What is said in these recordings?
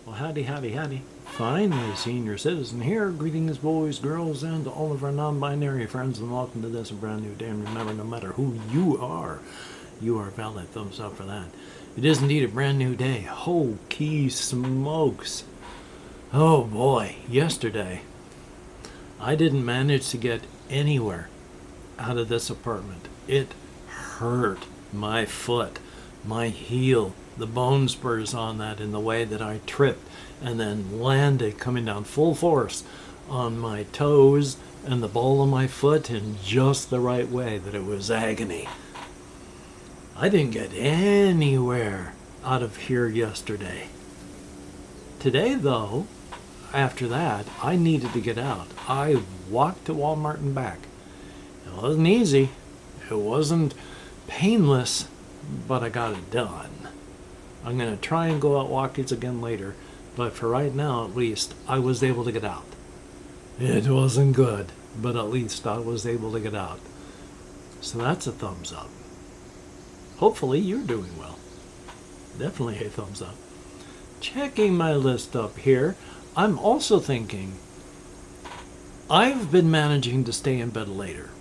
Well, howdy, howdy, howdy. Finally, senior citizen here. Greetings, boys, girls, and all of our non-binary friends, and welcome to this brand new day. And remember, no matter who you are valid. Thumbs up for that. It is indeed a brand new day. Holy smokes. Oh boy, yesterday, I didn't manage to get anywhere out of this apartment. It hurt my foot, my heel, the bone spurs on that in the way that I tripped and then landed coming down full force on my toes and the ball of my foot in just the right way that it was agony. I didn't get anywhere out of here yesterday. Today, though, after that, I needed to get out. I walked to Walmart and back. It wasn't easy. It wasn't painless, but I got it done. I'm going to try and go out Walkies again later, but for right now, at least, I was able to get out. It wasn't good, but at least I was able to get out. So that's a thumbs up. Hopefully you're doing well. Definitely a thumbs up. Checking my list up here, I'm also thinking I've been managing to stay in bed later.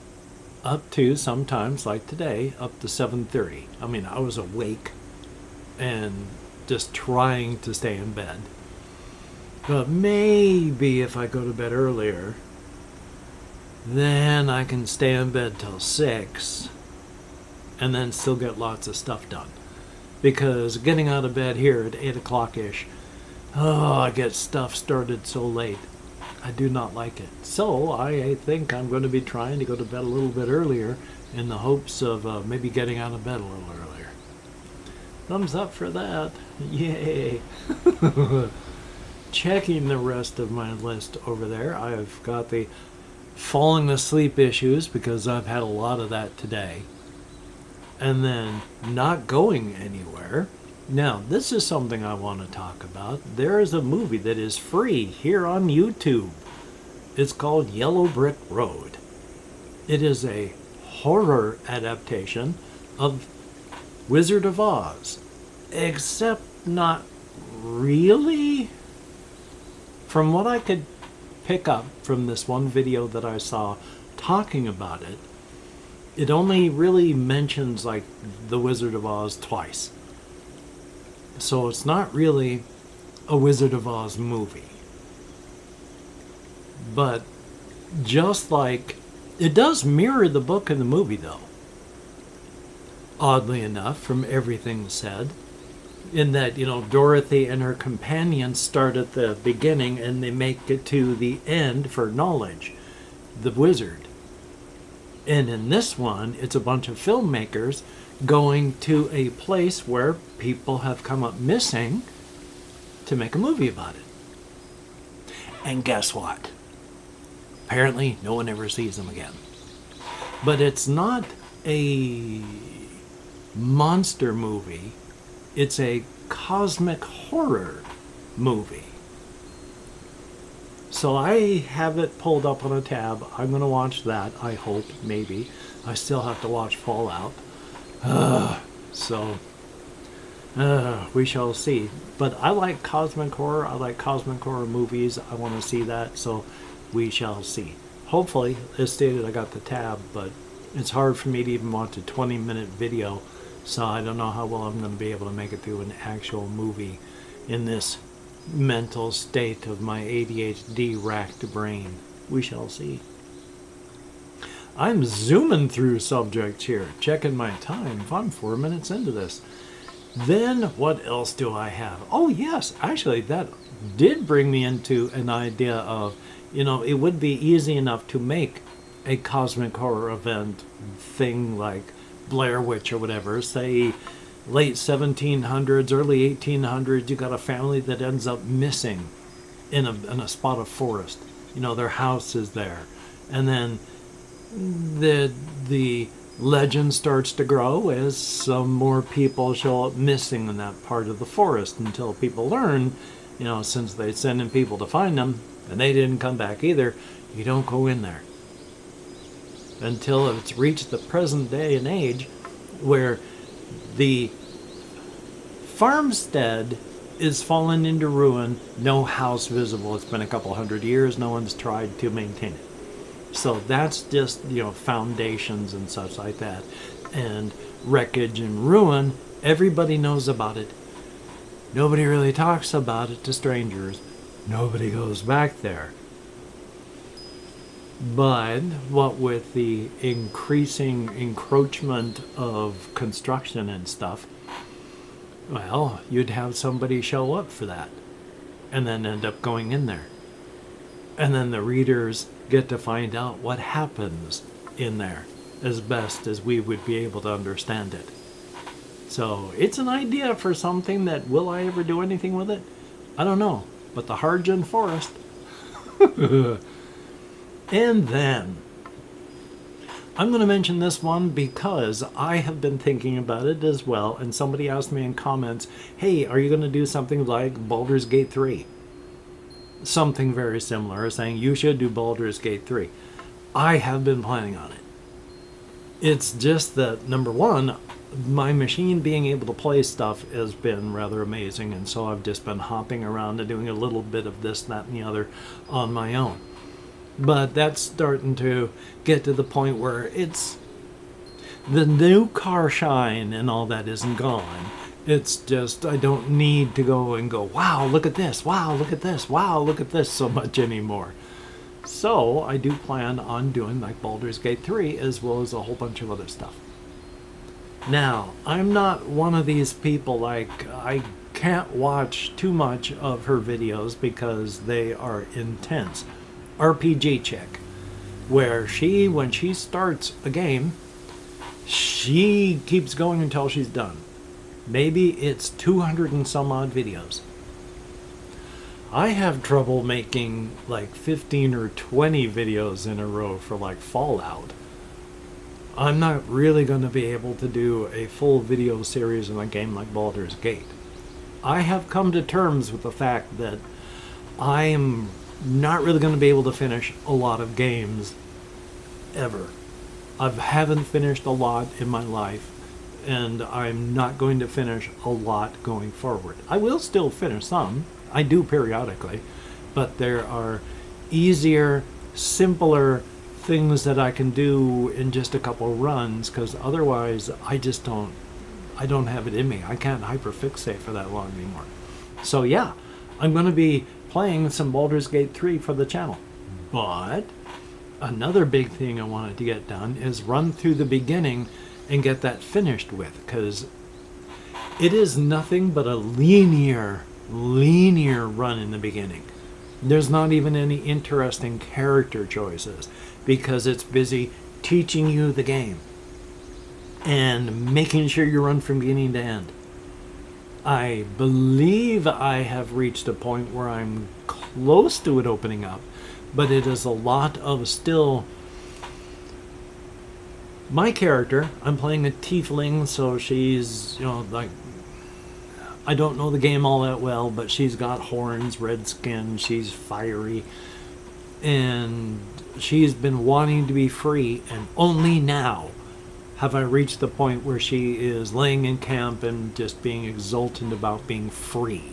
Up to sometimes, like today, up to 7:30. I mean, I was awake and just trying to stay in bed. But maybe if I go to bed earlier, then I can stay in bed till 6 and then still get lots of stuff done. Because getting out of bed here at 8 o'clock-ish, I get stuff started so late. I do not like it. So I think I'm going to be trying to go to bed a little bit earlier in the hopes of maybe getting out of bed a little earlier. Thumbs up for that. Yay. Checking the rest of my list over there. I've got the falling asleep issues because I've had a lot of that today. And then not going anywhere. Now, this is something I want to talk about. There is a movie that is free here on YouTube. It's called Yellow Brick Road. It is a horror adaptation of Wizard of Oz. Except not really. From what I could pick up from this one video that I saw talking about it, it only really mentions like the Wizard of Oz twice. So it's not really a Wizard of Oz movie. But just like, it does mirror the book and the movie though. Oddly enough, from everything said. In that, Dorothy and her companions start at the beginning and they make it to the end for knowledge. The wizard. And in this one, it's a bunch of filmmakers going to a place where people have come up missing to make a movie about it. And guess what? Apparently, no one ever sees them again. But it's not a monster movie. It's a cosmic horror movie. So I have it pulled up on a tab. I'm going to watch that, I hope, maybe. I still have to watch Fallout. We shall see. But I like cosmic horror. I like cosmic horror movies. I want to see that, so we shall see. Hopefully, as stated, I got the tab, but it's hard for me to even watch a 20-minute video, so I don't know how well I'm going to be able to make it through an actual movie in this mental state of my ADHD-racked brain. We shall see. I'm zooming through subjects here, checking my time. I'm 4 minutes into this. Then, what else do I have? Oh, yes, actually, that did bring me into an idea of, it would be easy enough to make a cosmic horror event thing like Blair Witch or whatever. Say, late 1700s, early 1800s, you got a family that ends up missing in a spot of forest. Their house is there. And then the legend starts to grow as some more people show up missing in that part of the forest until people learn, since they send in people to find them, and they didn't come back either, you don't go in there. Until it's reached the present day and age where the farmstead is fallen into ruin, no house visible. It's been a couple hundred years, no one's tried to maintain it. So that's just, foundations and such like that. And wreckage and ruin, everybody knows about it. Nobody really talks about it to strangers. Nobody goes back there. But what with the increasing encroachment of construction and stuff, well, you'd have somebody show up for that and then end up going in there. And then the readers get to find out what happens in there as best as we would be able to understand it. So it's an idea for something that, will I ever do anything with it? I don't know. But the Harjan Forest. And then, I'm going to mention this one because I have been thinking about it as well, and somebody asked me in comments, hey, are you going to do something like Baldur's Gate 3? Something very similar, saying you should do Baldur's Gate 3. I have been planning on it. It's just that, number one, my machine being able to play stuff has been rather amazing, and so I've just been hopping around and doing a little bit of this, that, and the other on my own. But that's starting to get to the point where it's the new car shine and all that isn't gone. It's just I don't need to go and go, wow, look at this, wow, look at this, wow, look at this so much anymore. So I do plan on doing like Baldur's Gate 3 as well as a whole bunch of other stuff. Now, I'm not one of these people like I can't watch too much of her videos because they are intense. RPG chick, where she, when she starts a game, she keeps going until she's done. Maybe it's 200 and some odd videos. I have trouble making like 15 or 20 videos in a row for like Fallout. I'm not really going to be able to do a full video series in a game like Baldur's Gate. I have come to terms with the fact that I am not really going to be able to finish a lot of games ever. I haven't finished a lot in my life, and I'm not going to finish a lot going forward. I will still finish some. I do periodically, but there are easier, simpler things that I can do in just a couple runs, because otherwise I don't have it in me. I can't hyperfixate for that long anymore. So yeah, I'm going to be playing some Baldur's Gate 3 for the channel. But another big thing I wanted to get done is run through the beginning and get that finished with, because it is nothing but a linear run in the beginning. There's not even any interesting character choices because it's busy teaching you the game and making sure you run from beginning to end. I believe I have reached a point where I'm close to it opening up, but it is a lot of still. My character, I'm playing a tiefling, so she's, like, I don't know the game all that well, but she's got horns, red skin, she's fiery, and she's been wanting to be free, and only now have I reached the point where she is laying in camp and just being exultant about being free.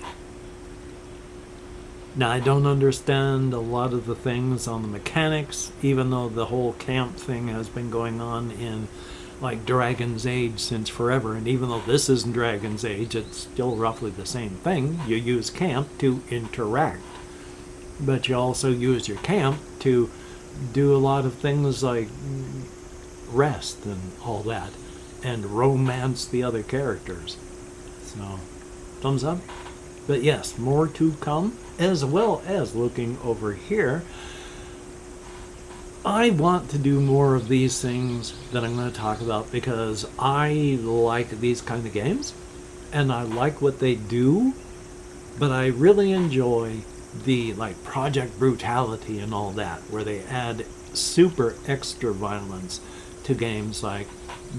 Now, I don't understand a lot of the things on the mechanics, even though the whole camp thing has been going on in like Dragon's Age since forever, and even though this isn't Dragon's Age, it's still roughly the same thing. You use camp to interact, but you also use your camp to do a lot of things like rest and all that, and romance the other characters. So, thumbs up. But yes, more to come, as well as looking over here. I want to do more of these things that I'm going to talk about because I like these kind of games, and I like what they do, but I really enjoy the like Project Brutality and all that, where they add super extra violence to games like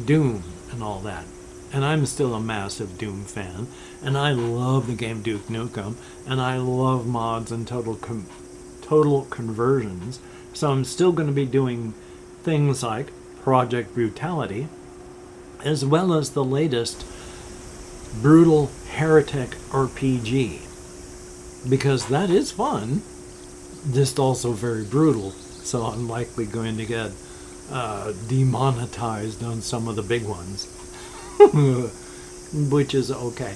Doom and all that. And I'm still a massive Doom fan, and I love the game Duke Nukem, and I love mods and total conversions. So I'm still going to be doing things like Project Brutality, as well as the latest brutal heretic RPG, because that is fun, just also very brutal. So I'm likely going to get demonetized on some of the big ones, which is okay.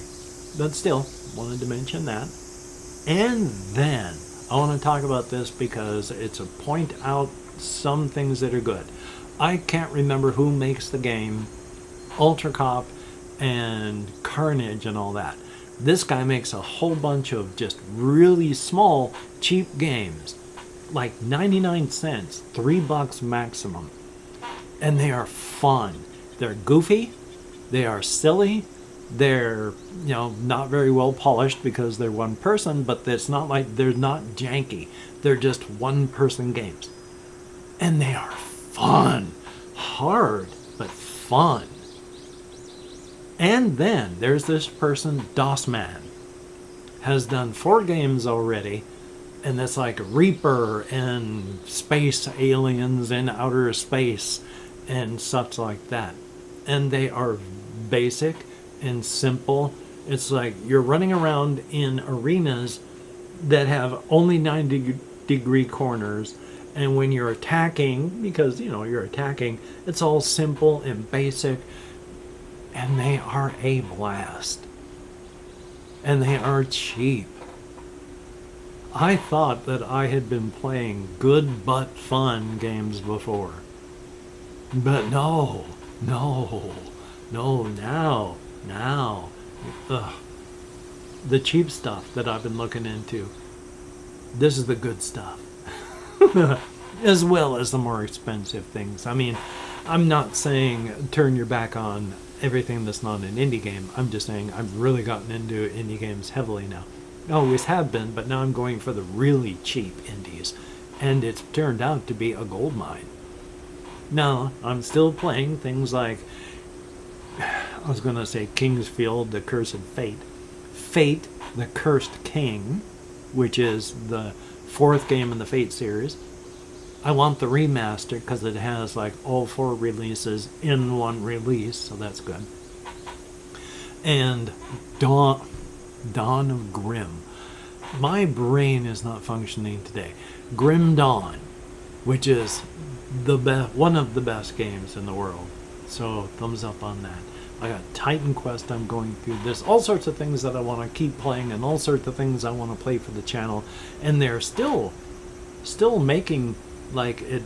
But still, wanted to mention that. And then I want to talk about this because it's a point out some things that are good. I can't remember who makes the game, Ultra Cop and Carnage and all that. This guy makes a whole bunch of just really small, cheap games, like 99 cents, $3 maximum. And they are fun. They're goofy, they are silly, they're, not very well polished because they're one person, but it's not like they're not janky. They're just one person games. And they are fun. Hard, but fun. And then there's this person, DOSman, has done 4 games already, and it's like Reaper and space aliens in outer space and such like that. And they are basic and simple. It's like you're running around in arenas that have only 90-degree corners, and when you're attacking, because you're attacking, it's all simple and basic, and they are a blast. And they are cheap. I thought that I had been playing good but fun games before. But no, now, the cheap stuff that I've been looking into, this is the good stuff. As well as the more expensive things. I mean, I'm not saying turn your back on everything that's not an indie game. I'm just saying I've really gotten into indie games heavily now. I always have been, but now I'm going for the really cheap indies. And it's turned out to be a gold mine. Now, I'm still playing things like, I was going to say Kingsfield, The Cursed Fate. Fate, The Cursed King, which is the 4th game in the Fate series. I want the remaster because it has like all 4 releases in one release, so that's good. And Dawn of Grim. My brain is not functioning today. Grim Dawn, which is one of the best games in the world. So thumbs up on that. I got Titan Quest I'm going through. There's all sorts of things that I want to keep playing and all sorts of things I want to play for the channel. And they're still making like it.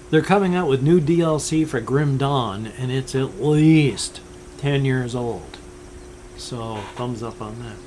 They're coming out with new DLC for Grim Dawn, and it's at least 10 years old. So thumbs up on that.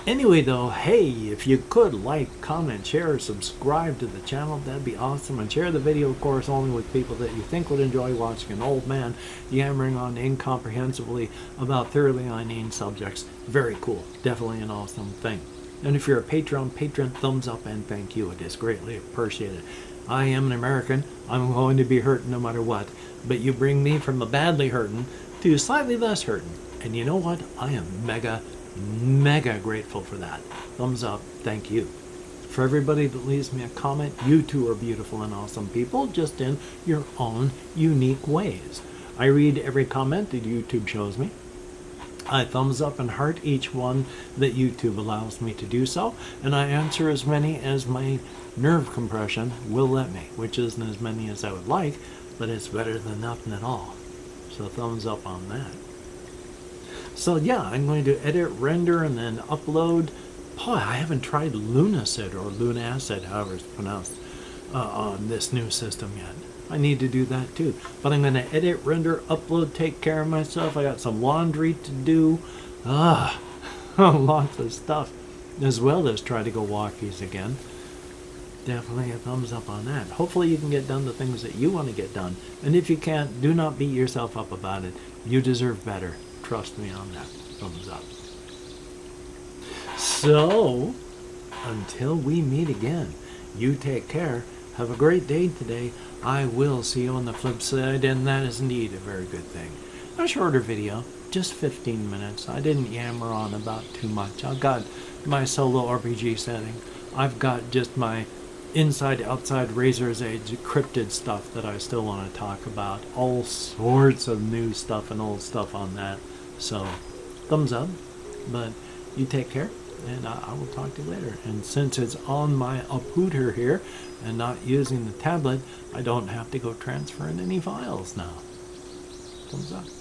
Anyway though, hey, if you could like, comment, share, subscribe to the channel, that'd be awesome. And share the video, of course, only with people that you think would enjoy watching an old man yammering on incomprehensibly about thoroughly inane subjects. Very cool. Definitely an awesome thing. And if you're a patron, thumbs up and thank you. It is greatly appreciated. I am an American. I'm going to be hurting no matter what. But you bring me from a badly hurting to slightly less hurting. And you know what? I am mega grateful for that. Thumbs up. Thank you. For everybody that leaves me a comment, you two are beautiful and awesome people, just in your own unique ways. I read every comment that YouTube shows me. I thumbs up and heart each one that YouTube allows me to do so, and I answer as many as my nerve compression will let me, which isn't as many as I would like, but it's better than nothing at all. So thumbs up on that. So yeah, I'm going to edit, render, and then upload. Boy, I haven't tried Lunacid or Lunacid, however it's pronounced, on this new system yet. I need to do that too. But I'm going to edit, render, upload, take care of myself. I got some laundry to do. Lots of stuff. As well as try to go Walkies again. Definitely a thumbs up on that. Hopefully you can get done the things that you want to get done. And if you can't, do not beat yourself up about it. You deserve better. Trust me on that. Thumbs up. So, until we meet again, you take care. Have a great day today. I will see you on the flip side, and that is indeed a very good thing. A shorter video, just 15 minutes. I didn't yammer on about too much. I've got my solo RPG setting. I've got just my inside, outside, Razor's Edge, cryptid stuff that I still want to talk about. All sorts of new stuff and old stuff on that. So, thumbs up. But you take care, and I will talk to you later. And since it's on my upooter here and not using the tablet, I don't have to go transferring any files now. Thumbs up.